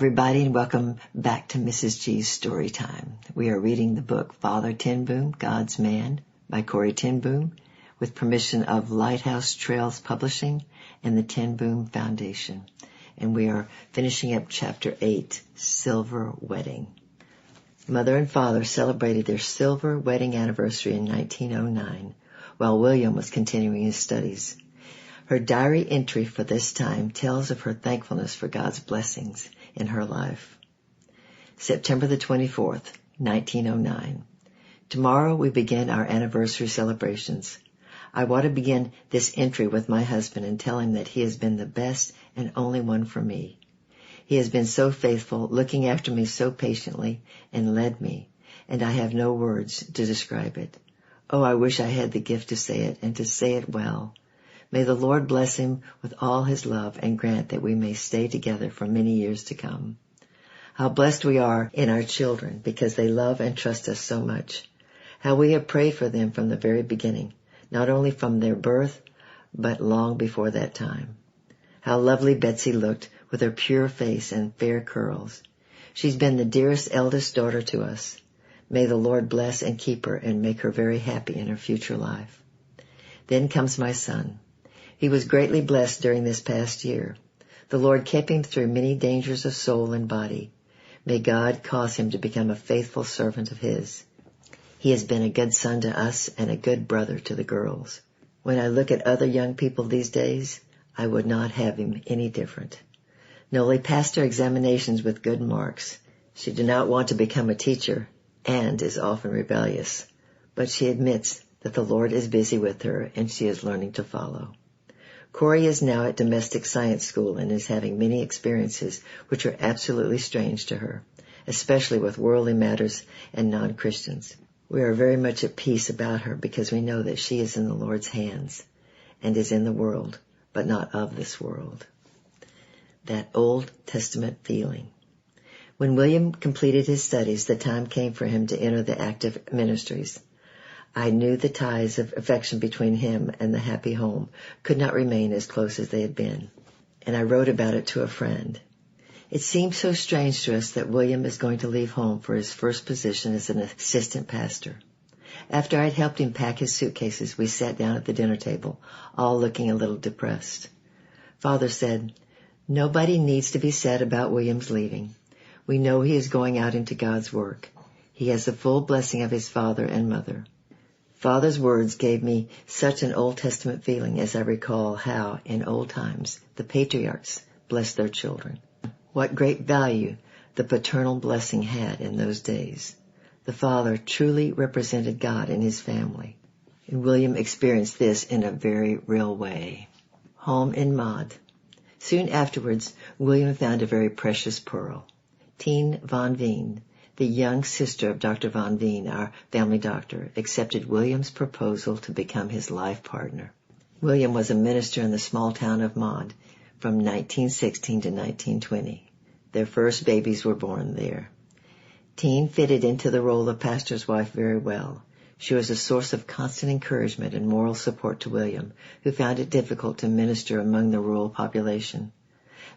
Everybody, and welcome back to Mrs. G's Story Time. We are reading the book Father Ten Boom, God's Man by Corrie Ten Boom with permission of Lighthouse Trails Publishing and the Ten Boom Foundation. And we are finishing up Chapter 8, Silver Wedding. Mother and father celebrated their silver wedding anniversary in 1909 while William was continuing his studies. Her diary entry for this time tells of her thankfulness for God's blessings in her life. September the 24th, 1909. Tomorrow we begin our anniversary celebrations. I want to begin this entry with my husband and tell him that he has been the best and only one for me. He has been so faithful, looking after me so patiently, and led me, and I have no words to describe it. Oh, I wish I had the gift to say it, and to say it well. May the Lord bless him with all his love and grant that we may stay together for many years to come. How blessed we are in our children because they love and trust us so much. How we have prayed for them from the very beginning, not only from their birth, but long before that time. How lovely Betsy looked with her pure face and fair curls. She's been the dearest eldest daughter to us. May the Lord bless and keep her and make her very happy in her future life. Then comes my son. He was greatly blessed during this past year. The Lord kept him through many dangers of soul and body. May God cause him to become a faithful servant of His. He has been a good son to us and a good brother to the girls. When I look at other young people these days, I would not have him any different. Noli passed her examinations with good marks. She did not want to become a teacher and is often rebellious, but she admits that the Lord is busy with her and she is learning to follow. Corrie is now at domestic science school and is having many experiences which are absolutely strange to her, especially with worldly matters and non-Christians. We are very much at peace about her because we know that she is in the Lord's hands and is in the world, but not of this world. That Old Testament feeling. When William completed his studies, the time came for him to enter the active ministries. I knew the ties of affection between him and the happy home could not remain as close as they had been, and I wrote about it to a friend. It seemed so strange to us that William is going to leave home for his first position as an assistant pastor. After I'd helped him pack his suitcases, we sat down at the dinner table, all looking a little depressed. Father said, "Nobody needs to be sad about William's leaving. We know he is going out into God's work. He has the full blessing of his father and mother." Father's words gave me such an Old Testament feeling as I recall how, in old times, the patriarchs blessed their children. What great value the paternal blessing had in those days. The father truly represented God in his family, and William experienced this in a very real way. Home in Maud. Soon afterwards, William found a very precious pearl. Tien Van Veen, the young sister of Dr. Van Veen, our family doctor, accepted William's proposal to become his life partner. William was a minister in the small town of Maud from 1916 to 1920. Their first babies were born there. Tien fitted into the role of pastor's wife very well. She was a source of constant encouragement and moral support to William, who found it difficult to minister among the rural population.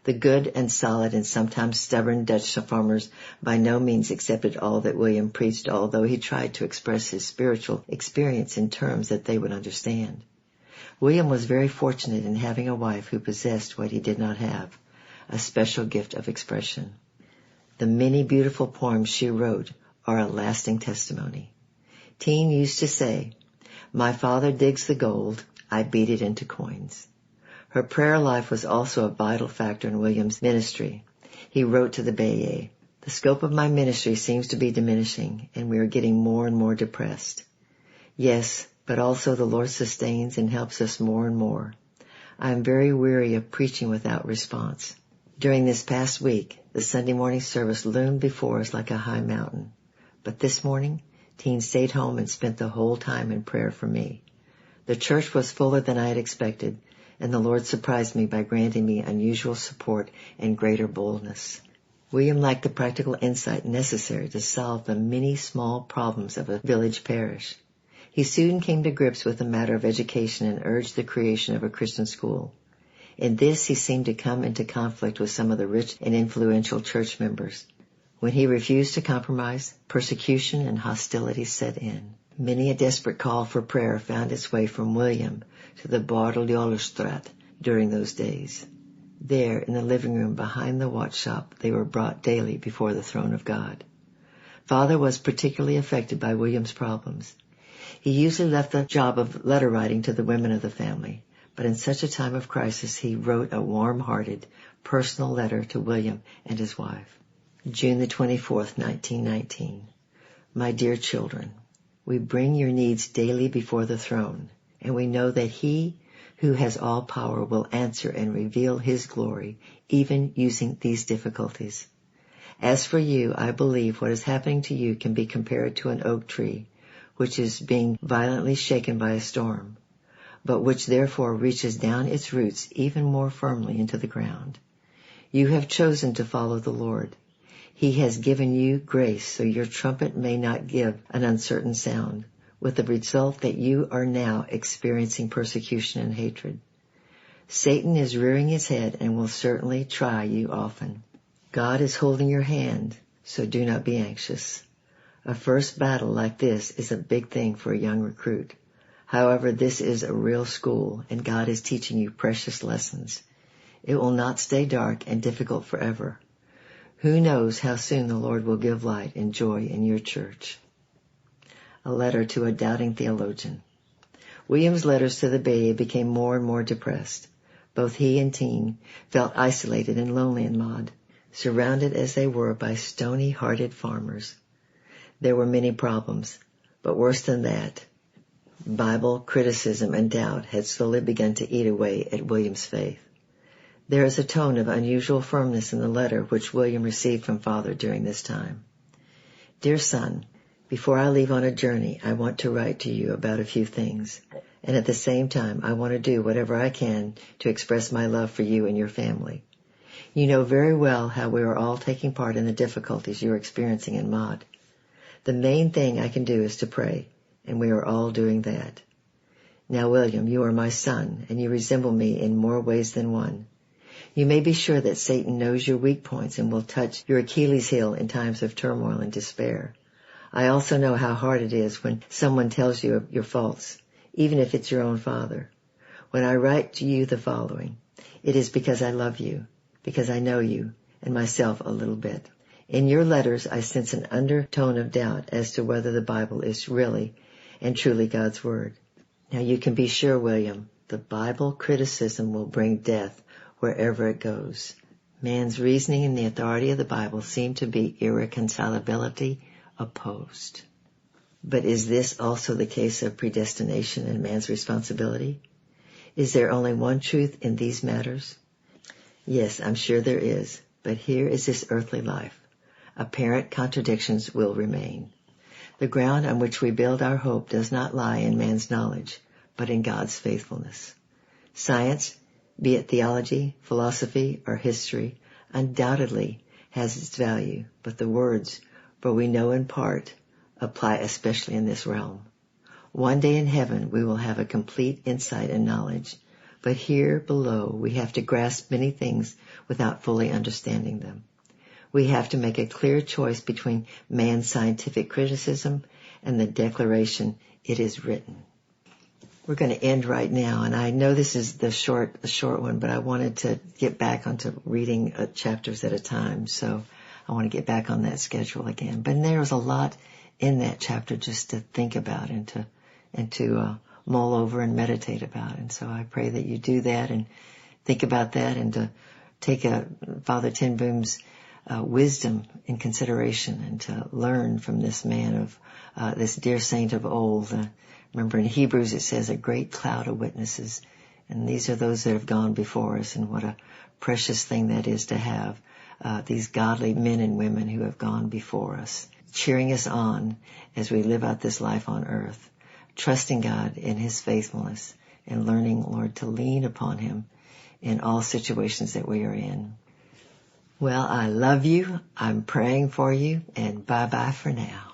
The good and solid and sometimes stubborn Dutch farmers by no means accepted all that William preached, although he tried to express his spiritual experience in terms that they would understand. William was very fortunate in having a wife who possessed what he did not have, a special gift of expression. The many beautiful poems she wrote are a lasting testimony. Tien used to say, "My father digs the gold, I beat it into coins." Her prayer life was also a vital factor in William's ministry. He wrote to the Bayeux, "The scope of my ministry seems to be diminishing, and we are getting more and more depressed. Yes, but also the Lord sustains and helps us more and more. I am very weary of preaching without response. During this past week, the Sunday morning service loomed before us like a high mountain. But this morning, Tien stayed home and spent the whole time in prayer for me. The church was fuller than I had expected, and the Lord surprised me by granting me unusual support and greater boldness." William lacked the practical insight necessary to solve the many small problems of a village parish. He soon came to grips with the matter of education and urged the creation of a Christian school. In this, he seemed to come into conflict with some of the rich and influential church members. When he refused to compromise, persecution and hostility set in. Many a desperate call for prayer found its way from William to the Bartoljolerstraat during those days. There, in the living room behind the watch shop, they were brought daily before the throne of God. Father was particularly affected by William's problems. He usually left the job of letter writing to the women of the family, but in such a time of crisis he wrote a warm-hearted, personal letter to William and his wife. June the 24th, 1919. My dear children, we bring your needs daily before the throne, and we know that he who has all power will answer and reveal his glory, even using these difficulties. As for you, I believe what is happening to you can be compared to an oak tree, which is being violently shaken by a storm, but which therefore reaches down its roots even more firmly into the ground. You have chosen to follow the Lord. He has given you grace so your trumpet may not give an uncertain sound, with the result that you are now experiencing persecution and hatred. Satan is rearing his head and will certainly try you often. God is holding your hand, so do not be anxious. A first battle like this is a big thing for a young recruit. However, this is a real school, and God is teaching you precious lessons. It will not stay dark and difficult forever. Who knows how soon the Lord will give light and joy in your church. A letter to a doubting theologian. William's letters to the Baye became more and more depressed. Both he and Teen felt isolated and lonely in Maud, surrounded as they were by stony-hearted farmers. There were many problems, but worse than that, Bible criticism and doubt had slowly begun to eat away at William's faith. There is a tone of unusual firmness in the letter which William received from Father during this time. Dear son, before I leave on a journey, I want to write to you about a few things, and at the same time I want to do whatever I can to express my love for you and your family. You know very well how we are all taking part in the difficulties you are experiencing in Maud. The main thing I can do is to pray, and we are all doing that. Now, William, you are my son, and you resemble me in more ways than one. You may be sure that Satan knows your weak points and will touch your Achilles heel in times of turmoil and despair. I also know how hard it is when someone tells you of your faults, even if it's your own father. When I write to you the following, it is because I love you, because I know you, and myself a little bit. In your letters, I sense an undertone of doubt as to whether the Bible is really and truly God's Word. Now you can be sure, William, the Bible criticism will bring death wherever it goes. Man's reasoning and the authority of the Bible seem to be irreconcilability opposed. But is this also the case of predestination and man's responsibility? Is there only one truth in these matters? Yes, I'm sure there is, but here is this earthly life. Apparent contradictions will remain. The ground on which we build our hope does not lie in man's knowledge, but in God's faithfulness. Science, be it theology, philosophy, or history, undoubtedly has its value, but the words, "for we know in part," apply especially in this realm. One day in heaven we will have a complete insight and knowledge, but here below we have to grasp many things without fully understanding them. We have to make a clear choice between man's scientific criticism and the declaration, "It is written." We're going to end right now, and I know this is the short one, but I wanted to get back onto reading chapters at a time, so I want to get back on that schedule again. But there's a lot in that chapter just to think about and to mull over and meditate about, and so I pray that you do that and think about that and to take Father Ten Boom's wisdom in consideration and to learn from this man of this dear saint of old. Remember in Hebrews it says a great cloud of witnesses, and these are those that have gone before us, and what a precious thing that is to have these godly men and women who have gone before us, cheering us on as we live out this life on earth, trusting God in His faithfulness and learning, Lord, to lean upon Him in all situations that we are in. Well, I love you. I'm praying for you, and bye-bye for now.